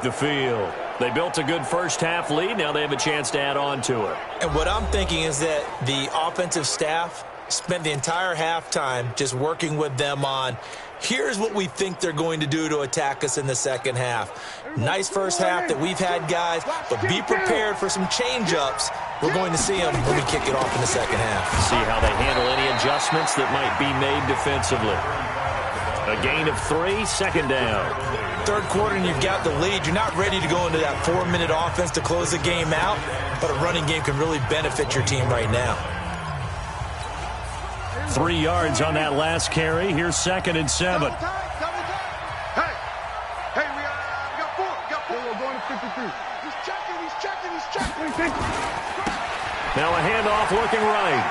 take the field. They built a good first-half lead. Now they have a chance to add on to it. And what I'm thinking is that the offensive staff spent the entire halftime just working with them on, here's what we think they're going to do to attack us in the second half. Nice first half that we've had, guys, but be prepared for some change-ups. We're going to see them when we kick it off in the second half. See how they handle any adjustments that might be made defensively. A gain of 3, second down. Third quarter and you've got the lead. You're not ready to go into that 4-minute offense to close the game out, but a running game can really benefit your team right now. 3 yards on that last carry. Here's 2nd and 7. Hey, we got 4. We're going to 53. He's checking. Now a handoff looking right.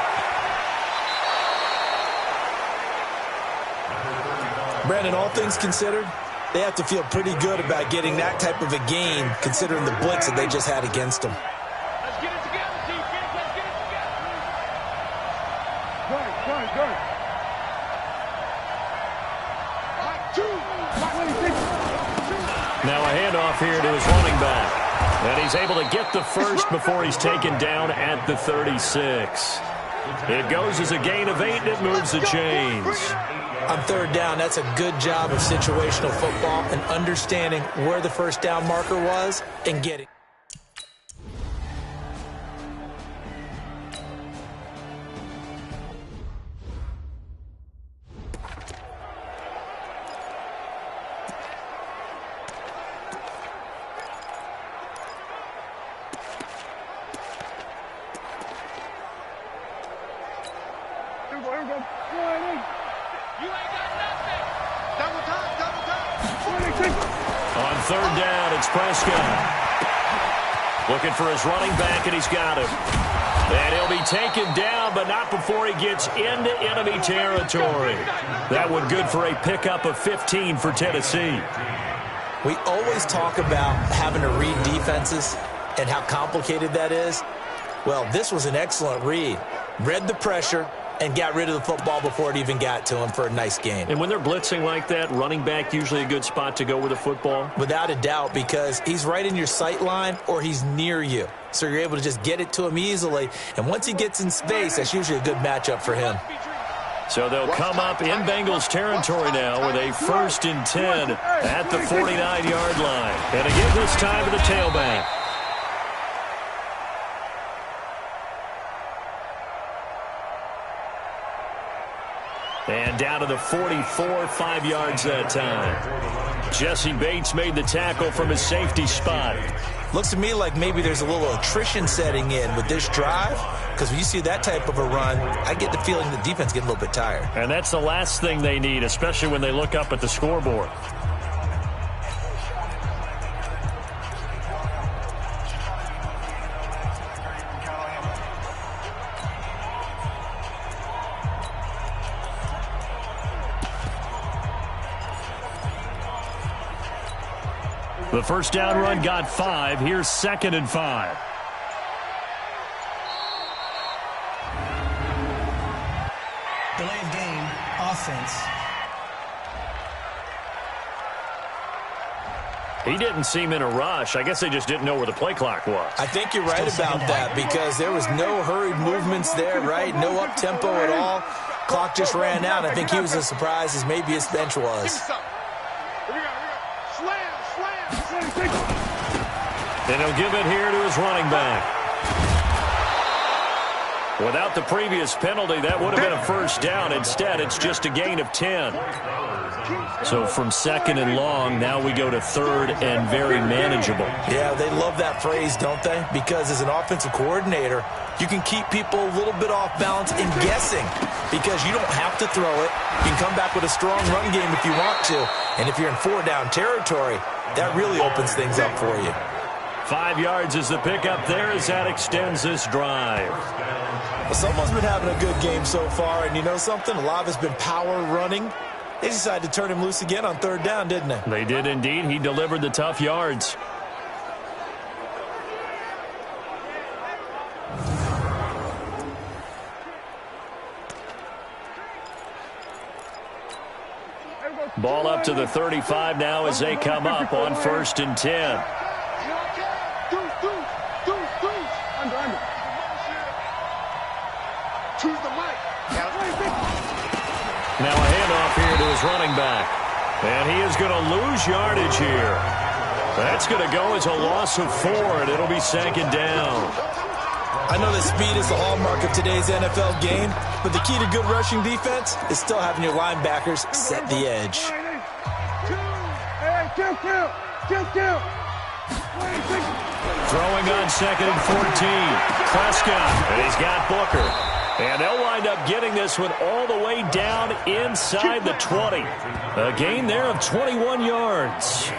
Brandon, all things considered, they have to feel pretty good about getting that type of a gain, considering the blitz that they just had against them. Let's get it together, defense. Let's get it together. Good. Now a handoff here to his running back. And he's able to get the first before he's taken down at the 36. It goes as a gain of 8, and it moves the chains. On third down, that's a good job of situational football and understanding where the first down marker was and getting. On third down, it's Prescott. Looking for his running back, and he's got him. And he'll be taken down, but not before he gets into enemy territory. That one good for a pickup of 15 for Tennessee. We always talk about having to read defenses and how complicated that is. Well, this was an excellent read. Read the pressure and got rid of the football before it even got to him for a nice gain. And when they're blitzing like that, running back usually a good spot to go with the football? Without a doubt, because he's right in your sight line or he's near you. So you're able to just get it to him easily. And once he gets in space, that's usually a good matchup for him. So they'll come up in Bengals territory now with a 1st and 10 at the 49-yard line. And again this time to the tailback. And down to the 44, 5 yards that time. Jesse Bates made the tackle from his safety spot. Looks to me like maybe there's a little attrition setting in with this drive, because when you see that type of a run, I get the feeling the defense getting a little bit tired. And that's the last thing they need, especially when they look up at the scoreboard. The first down run got 5. Here's 2nd and 5. Delayed game, offense. He didn't seem in a rush. I guess they just didn't know where the play clock was. I think you're right about that because there was no hurried movements there, right? No up-tempo at all. Clock just ran out. I think he was as surprised as maybe his bench was. And he'll give it here to his running back. Without the previous penalty, that would have been a first down. Instead, it's just a gain of 10. So from 2nd and long, now we go to 3rd and very manageable. Yeah, they love that phrase, don't they? Because as an offensive coordinator, you can keep people a little bit off balance and guessing because you don't have to throw it. You can come back with a strong run game if you want to. And if you're in 4-down territory, that really opens things up for you. 5 yards is the pickup there as that extends this drive. Well, someone's been having a good game so far, and you know something? A lot of it's been power running. They decided to turn him loose again on 3rd down, didn't they? They did indeed. He delivered the tough yards. Ball up to the 35 now as they come up on 1st and 10. Now a handoff here to his running back. And he is going to lose yardage here. That's going to go as a loss of 4, and it'll be 2nd down. I know that speed is the hallmark of today's NFL game, but the key to good rushing defense is still having your linebackers set the edge. Throwing on 2nd and 14. Prescott, and he's got Booker. And they'll wind up getting this one all the way down inside the 20. A gain there of 21 yards.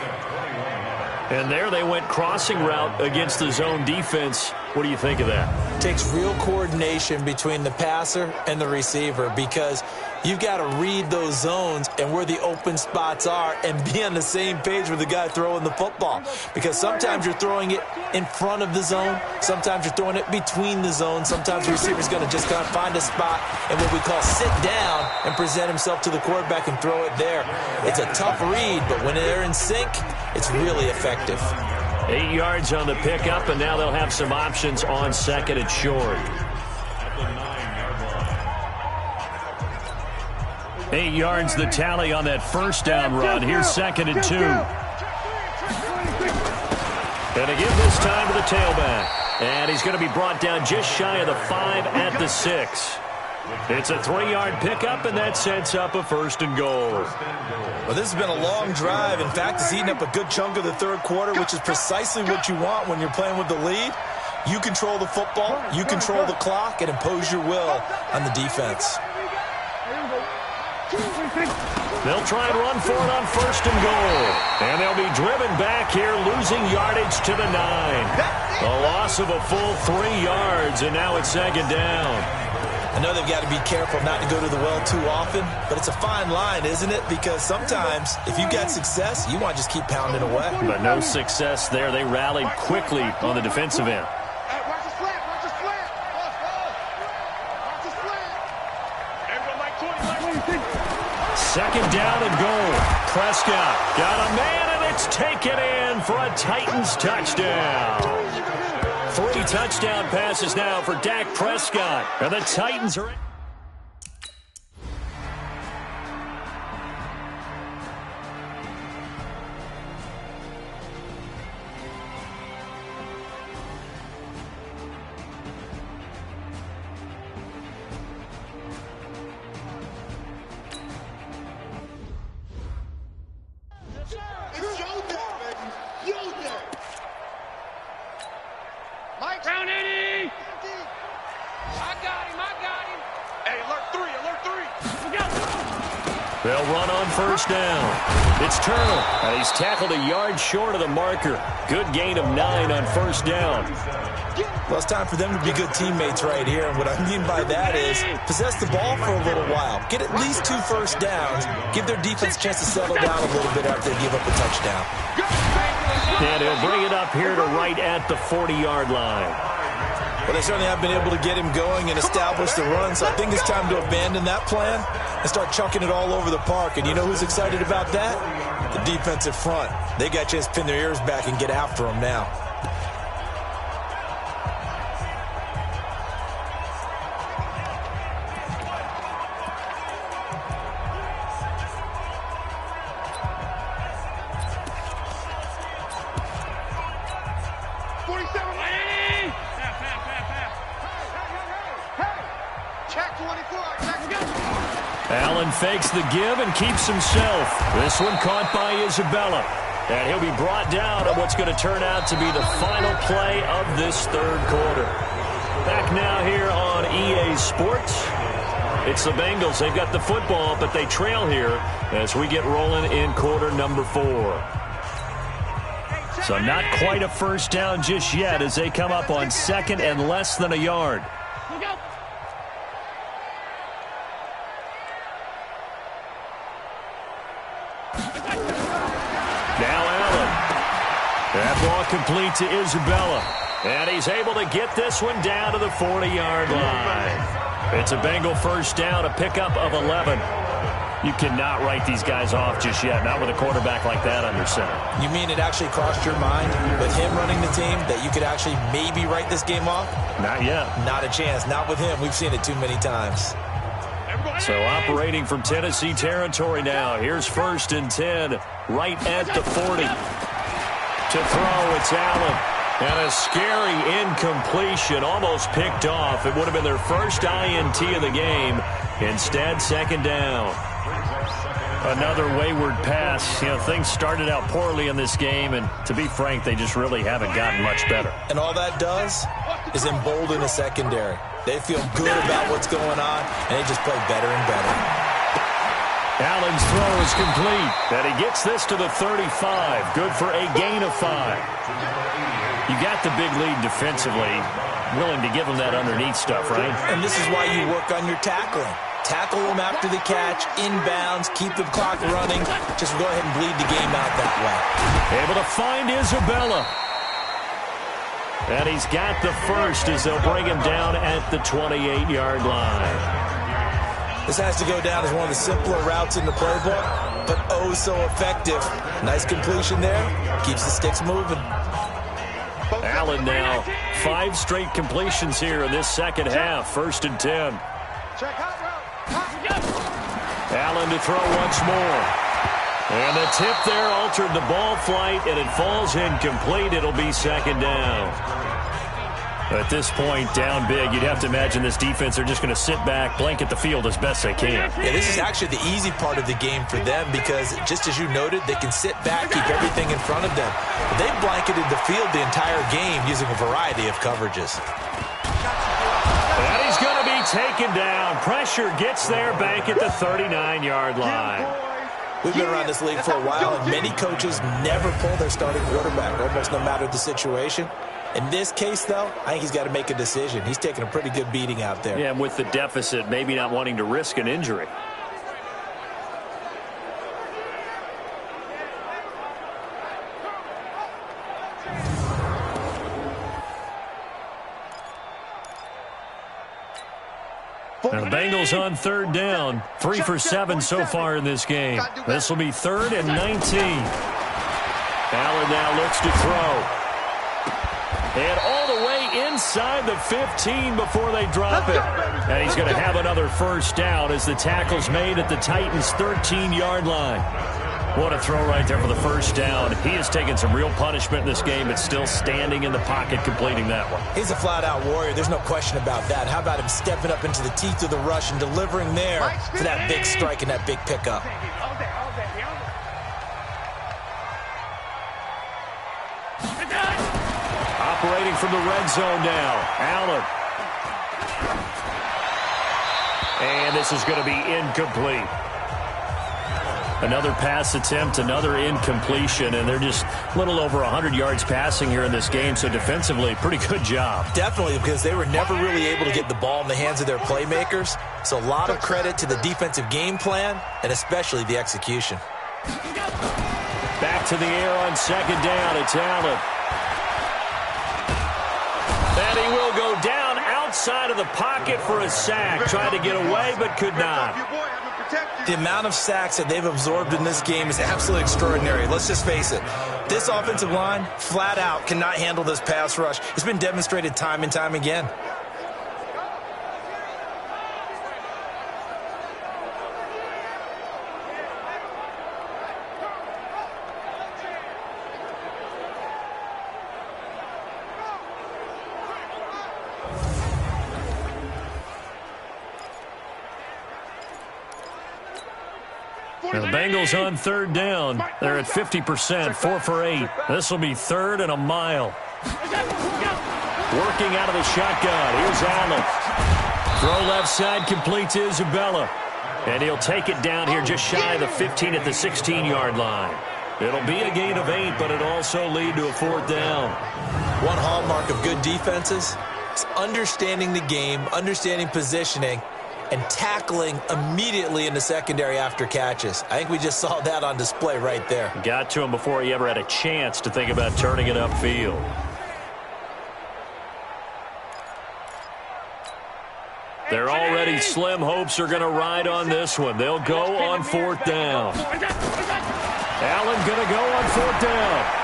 And there they went crossing route against the zone defense. What do you think of that? Takes real coordination between the passer and the receiver because you've got to read those zones and where the open spots are and be on the same page with the guy throwing the football. Because sometimes you're throwing it in front of the zone. Sometimes you're throwing it between the zones. Sometimes the receiver's going to just kind of find a spot and what we call sit down and present himself to the quarterback and throw it there. It's a tough read, but when they're in sync, it's really effective. 8 yards on the pickup, and now they'll have some options on 2nd and short. 8 yards the tally on that 1st down run. Here's 2nd and 2. And to give this time to the tailback. And he's going to be brought down just shy of the 5 at the 6. It's a 3-yard pickup, and that sets up a 1st and goal. Well, this has been a long drive. In fact, it's eaten up a good chunk of the 3rd quarter, which is precisely what you want when you're playing with the lead. You control the football, you control the clock, and impose your will on the defense. They'll try and run for it on 1st and goal. And they'll be driven back here, losing yardage to the 9. A loss of a full 3 yards, and now it's 2nd down. I know they've got to be careful not to go to the well too often, but it's a fine line, isn't it? Because sometimes, if you've got success, you want to just keep pounding away. But no success there. They rallied quickly on the defensive end. Watch the slant. Watch the slant. Watch the slant. 2nd down and goal. Prescott got a man, and it's taken in for a Titans touchdown. 3 touchdown passes now for Dak Prescott. And the Titans are... They'll run on 1st down. It's Turner, and he's tackled a yard short of the marker. Good gain of 9 on 1st down. Well, it's time for them to be good teammates right here, and what I mean by that is possess the ball for a little while. Get at least 2 first downs. Give their defense a chance to settle down a little bit after they give up a touchdown. And he'll bring it up here to right at the 40-yard line. Well, they certainly have been able to get him going and establish the run, so I think it's time to abandon that plan and start chucking it all over the park. And you know who's excited about that? The defensive front. They got a chance to pin their ears back and get after him now. Allen fakes the give and keeps himself. This one caught by Isabella. And he'll be brought down on what's going to turn out to be the final play of this 3rd quarter. Back now here on EA Sports. It's the Bengals. They've got the football, but they trail here as we get rolling in quarter number 4. So not quite a first down just yet as they come up on 2nd and less than a yard. Now Allen. That ball complete to Isabella. And he's able to get this one down to the 40-yard line. It's a Bengal first down, a pickup of 11. You cannot write these guys off just yet, not with a quarterback like that under center. You mean it actually crossed your mind with him running the team that you could actually maybe write this game off? Not yet. Not a chance. Not with him. We've seen it too many times. So operating from Tennessee territory now. Here's 1st and 10, right at the 40. To throw, it's Allen. And a scary incompletion, almost picked off. It would have been their first INT of the game. Instead, 2nd down. Another wayward pass. You know, things started out poorly in this game, and to be frank, they just really haven't gotten much better. And all that does is embolden the secondary. They feel good about what's going on, and they just play better and better. Allen's throw is complete, and he gets this to the 35. Good for a gain of 5. You got the big lead defensively, willing to give them that underneath stuff, right? And this is why you work on your tackling. Tackle them after the catch, inbounds, keep the clock running. Just go ahead and bleed the game out that way. Able to find Isabella. And he's got the first as they'll bring him down at the 28-yard line. This has to go down as one of the simpler routes in the playbook, but oh so effective. Nice completion there. Keeps the sticks moving. Allen now 5 straight completions here in this second half. 1st and 10. Allen to throw once more. And the tip there altered the ball flight, and it falls incomplete. It'll be 2nd down. At this point, down big, you'd have to imagine this defense are just going to sit back, blanket the field as best they can. Yeah, this is actually the easy part of the game for them because, just as you noted, they can sit back, keep everything in front of them. But they've blanketed the field the entire game using a variety of coverages. And he's going to be taken down. Pressure gets there back at the 39-yard line. We've been around this league for a while, and many coaches never pull their starting quarterback, almost no matter the situation. In this case, though, I think he's got to make a decision. He's taking a pretty good beating out there. Yeah, and with the deficit, maybe not wanting to risk an injury. Now the Bengals on 3rd down. 3 for 7 so far in this game. This will be 3rd and 19. Allen now looks to throw. And all the way inside the 15 before they drop it. And he's going to have another 1st down as the tackle's made at the Titans' 13-yard line. What a throw right there for the 1st down. He has taken some real punishment in this game, but still standing in the pocket completing that one. He's a flat-out warrior. There's no question about that. How about him stepping up into the teeth of the rush and delivering there for that big strike and that big pickup. Operating from the red zone now, Allen. And this is going to be incomplete. Another pass attempt, another incompletion, and they're just a little over 100 yards passing here in this game, so defensively, pretty good job. Definitely, because they were never really able to get the ball in the hands of their playmakers, so a lot of credit to the defensive game plan, and especially the execution. Back to the air on 2nd down, it's Allen. And he will go down outside of the pocket for a sack. Tried to get away, but could not. The amount of sacks that they've absorbed in this game is absolutely extraordinary. Let's just face it. This offensive line, flat out, cannot handle this pass rush. It's been demonstrated time and time again. Now the Bengals on 3rd down. They're at 50%, 4 for 8. This will be 3rd and a mile. Working out of the shotgun. Here's Allen. Throw left side, completes Isabella. And he'll take it down here just shy of the 15 at the 16-yard line. It'll be a gain of 8, but it'll also lead to a 4th down. One hallmark of good defenses is understanding the game, understanding positioning, and tackling immediately in the secondary after catches. I think we just saw that on display right there. Got to him before he ever had a chance to think about turning it upfield. Their already slim hopes are going to ride on this one. They'll go on 4th down. Allen going to go on 4th down.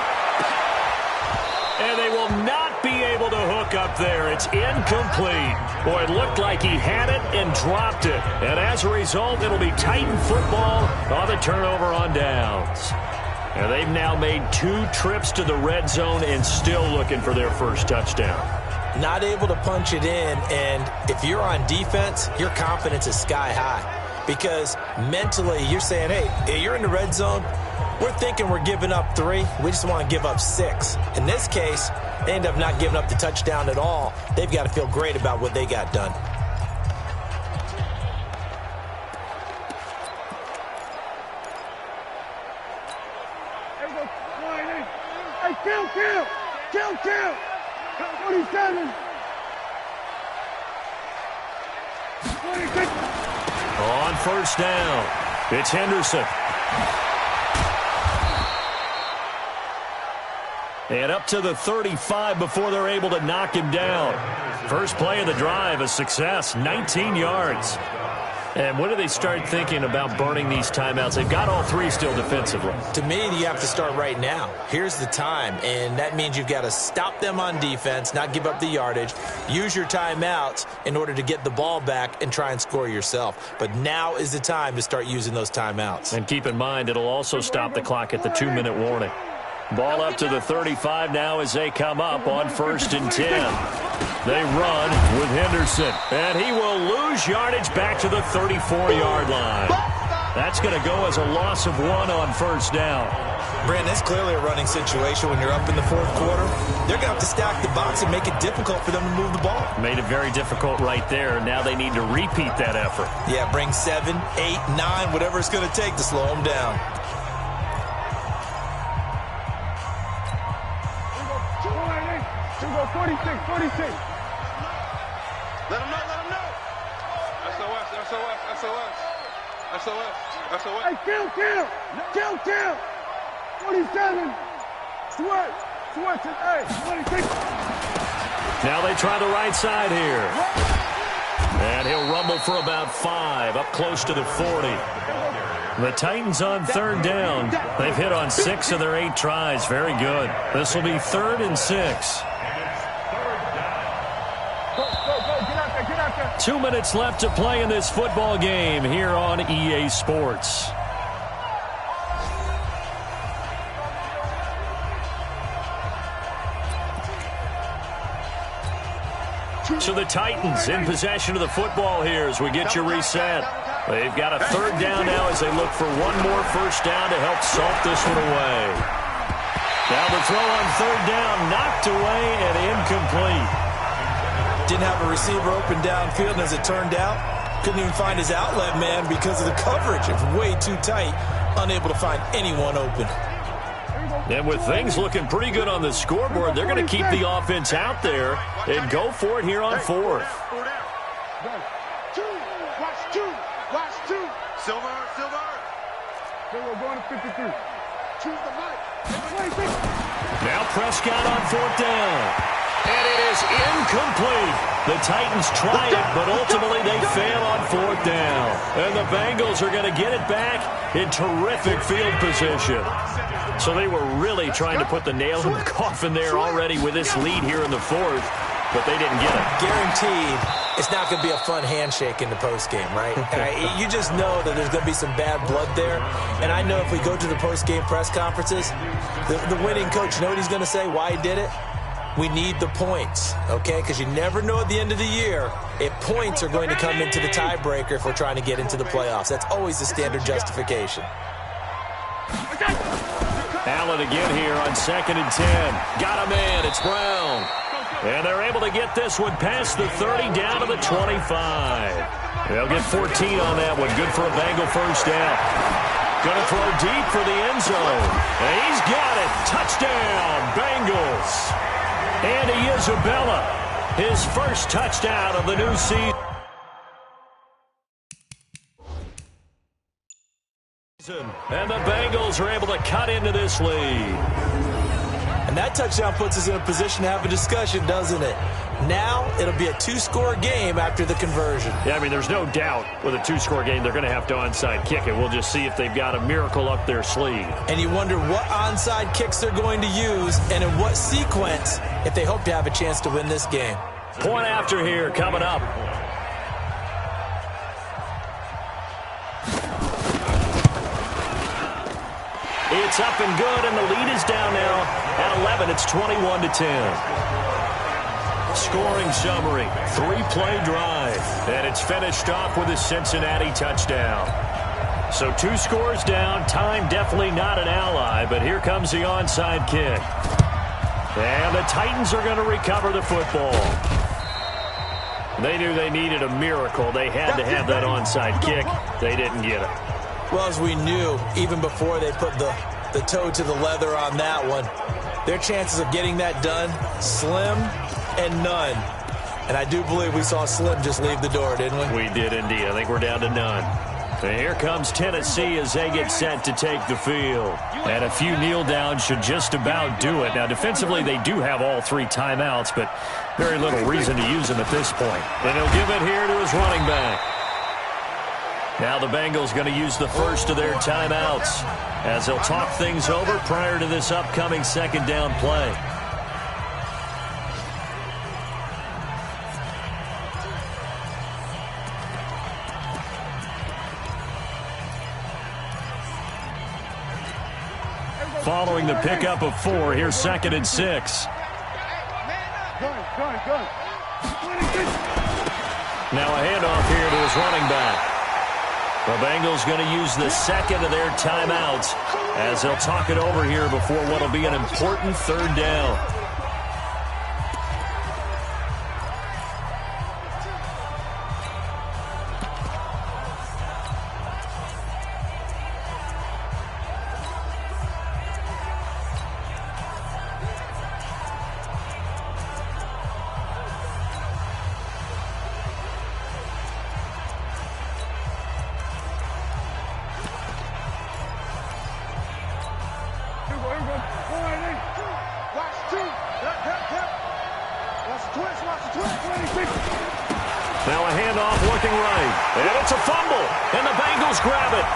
And they will not be able to hook up there. It's incomplete. Boy, it looked like he had it and dropped it. And as a result, it'll be Titan football on the turnover on downs. And they've now made 2 trips to the red zone and still looking for their first touchdown. Not able to punch it in, and if you're on defense, your confidence is sky high. Because mentally, you're saying, hey, you're in the red zone. We're thinking we're giving up 3. We just want to give up 6. In this case, they end up not giving up the touchdown at all. They've got to feel great about what they got done. Hey, kill! 27. 26. On 1st down, it's Henderson. And up to the 35 before they're able to knock him down. First play of the drive, a success, 19 yards. And when do they start thinking about burning these timeouts? They've got all 3 still defensively. To me, you have to start right now. Here's the time, and that means you've got to stop them on defense, not give up the yardage, use your timeouts in order to get the ball back and try and score yourself. But now is the time to start using those timeouts. And keep in mind, it'll also stop the clock at the 2-minute warning. Ball up to the 35 now as they come up on 1st and 10. They run with Henderson, and he will lose yardage back to the 34-yard line. That's going to go as a loss of 1 on 1st down. Brandon, it's clearly a running situation when you're up in the 4th quarter. They're going to have to stack the box and make it difficult for them to move the ball. Made it very difficult right there. Now they need to repeat that effort. Yeah, bring 7, 8, 9, whatever it's going to take to slow them down. Here we go, 46. Let him know. SOS. Hey, kill. 27. Sweat. Hey, 26. Now they try the right side here. And he'll rumble for about 5, up close to the 40. The Titans on 3rd down. They've hit on 6 of their 8 tries. Very good. This will be 3rd and 6. Go, get out there. 2 minutes left to play in this football game here on EA Sports. So the Titans in possession of the football here as we get you reset. They've got a 3rd down now as they look for one more first down to help salt this one away. Now the throw on 3rd down, knocked away and incomplete. Didn't have a receiver open downfield, and as it turned out, couldn't even find his outlet man because of the coverage. It was way too tight, unable to find anyone open. And with things looking pretty good on the scoreboard, they're going to keep the offense out there and go for it here on 4th. Watch two. Silver. Here we're going to 53. Choose the mic. 26. Now Prescott on 4th down. And it is incomplete. The Titans try it, but ultimately they fail on 4th down. And the Bengals are going to get it back in terrific field position. So they were really trying to put the nail in the coffin there already with this lead here in the 4th, but they didn't get it. Guaranteed it's not going to be a fun handshake in the postgame, right? You just know that there's going to be some bad blood there. And I know if we go to the postgame press conferences, the winning coach, you know what he's going to say, why he did it? We need the points, okay? Because you never know at the end of the year if points are going to come into the tiebreaker if we're trying to get into the playoffs. That's always the standard justification. Allen again here on 2nd and 10. Got a man. It's Brown. And they're able to get this one past the 30 down to the 25. They'll get 14 on that one. Good for a Bengal first down. Going to throw deep for the end zone. And he's got it. Touchdown, Bengals. Andy Isabella, his first touchdown of the new season. And the Bengals are able to cut into this lead. And And that touchdown puts us in a position to have a discussion, doesn't it? Now it'll be a 2-score game after the conversion. Yeah, I mean, there's no doubt with a 2-score game they're going to have to onside kick it. We'll just see if they've got a miracle up their sleeve. And you wonder what onside kicks they're going to use and in what sequence if they hope to have a chance to win this game. Point after here coming up. It's up and good, and the lead is down now at 11. It's 21-10. Scoring summary, 3-play drive, and it's finished off with a Cincinnati touchdown. So 2 scores down, time definitely not an ally, but here comes the onside kick. And the Titans are going to recover the football. They knew they needed a miracle. They had to have that onside kick. They didn't get it. Well, as we knew, even before they put the toe to the leather on that one, their chances of getting that done, slim and none. And I do believe we saw Slim just leave the door, didn't we? We did indeed. I think we're down to none. And here comes Tennessee as they get set to take the field. And a few kneel downs should just about do it. Now, defensively, they do have all 3 timeouts, but very little reason to use them at this point. And he'll give it here to his running back. Now the Bengals going to use the first of their timeouts as they'll talk things over prior to this upcoming second down play. Following the pickup of 4, here's 2nd and 6. Now a handoff here to his running back. The Bengals going to use the second of their timeouts as they'll talk it over here before what will be an important 3rd down. Now a handoff looking right. And it's a fumble. And the Bengals grab it.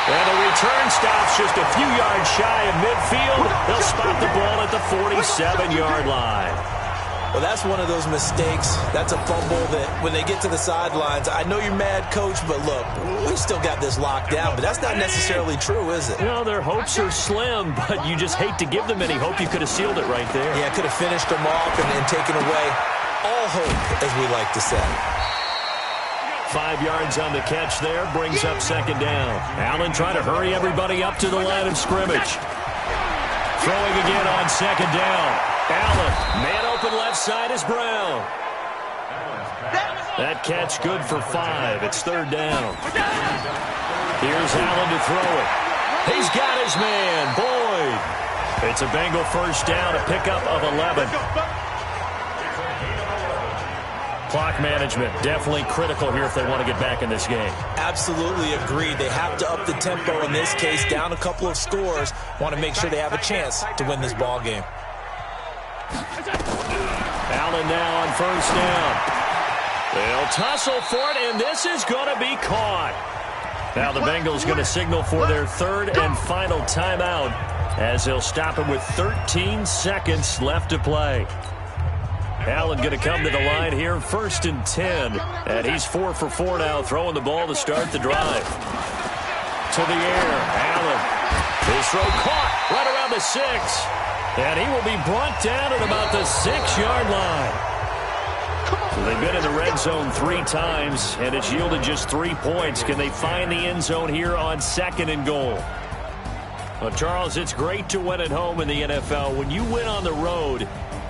And the return stops just a few yards shy of midfield. They'll spot the ball at the 47-yard line. Well, that's one of those mistakes. That's a fumble that when they get to the sidelines, I know you're mad, Coach, but look, we still got this locked down. But that's not necessarily true, is it? You know, their hopes are slim, but you just hate to give them any hope. You could have sealed it right there. Yeah, could have finished them off and taken away all hope, as we like to say. 5 yards on the catch there, brings up 2nd down. Allen trying to hurry everybody up to the line of scrimmage. Throwing again on 2nd down. Allen, man open left side is Brown. That catch good for 5. It's 3rd down. Here's Allen to throw it. He's got his man, Boyd. It's a Bengal 1st down, a pickup of 11. Clock management definitely critical here if they want to get back in this game. Absolutely agreed. They have to up the tempo in this case, down a couple of scores. Want to make sure they have a chance to win this ball game. Allen now on 1st down. They'll tussle for it, and this is going to be caught. Now the Bengals going to signal for their 3rd and final timeout as they'll stop it with 13 seconds left to play. Allen going to come to the line here, 1st and 10. And he's 4 for 4 now, throwing the ball to start the drive. To the air, Allen. His throw caught right around the 6. And he will be brought down at about the 6-yard line. So they've been in the red zone 3 times, and it's yielded just 3 points. Can they find the end zone here on 2nd and goal? Well, Charles, it's great to win at home in the NFL. When you win on the road,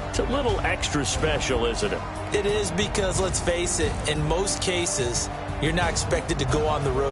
it's a little extra special, isn't it? It is because, let's face it, in most cases, you're not expected to go on the road